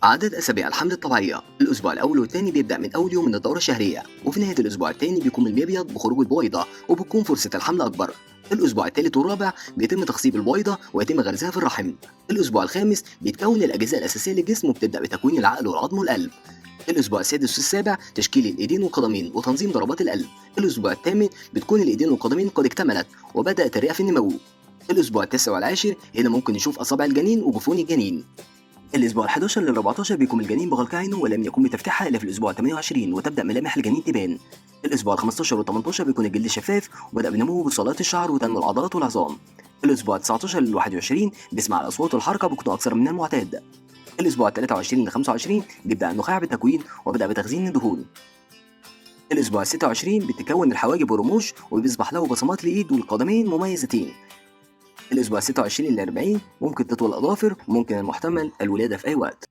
عدد أسابيع الحمل الطبيعية. الأسبوع الأول والثاني بيبدأ من أول يوم من الدورة الشهرية، وفي نهاية الأسبوع الثاني بيكون المبيض بخروج البويضة وبتكون فرصة الحمل أكبر. الأسبوع الثالث والرابع بيتم تخصيب البويضة ويتم غرزها في الرحم. الأسبوع الخامس بيتكون الأجزاء الأساسية للجسم وبتبدأ بتكوين العقل والعظم والقلب. الأسبوع السادس والسابع تشكيل الإيدين والقدمين وتنظيم ضربات القلب. الأسبوع الثامن بتكون الإيدين والقدمين قد اكتملت وبدأت الرئة في النمو. الأسبوع التاسع والعاشر هنا ممكن نشوف أصابع الجنين وجفون الجنين. الأسبوع ال11 لل14 بيكون الجنين بغلق عينه ولم يكن بتفتيحها إلا في الأسبوع ال28 وتبدأ ملامح الجنين تبان. الأسبوع ال15 وال18 بيكون الجلد شفاف وبدأ بنمو بصلات الشعر وتنمو العضلات والعظام. الأسبوع ال19 لل21 بيسمع الأصوات والحركة بتكون أكثر من المعتاد. الأسبوع ال23 لل25 بيبدأ النخاع بالتكوين وبدأ بتخزين الدهون. الأسبوع ال26 بتتكون الحواجب والرموش وبيصبح له بصمات الإيد والقدمين مميزتين. الأسبوع ال26 ل40 ممكن تطول الأظافر وممكن المحتمل الولادة في أي وقت.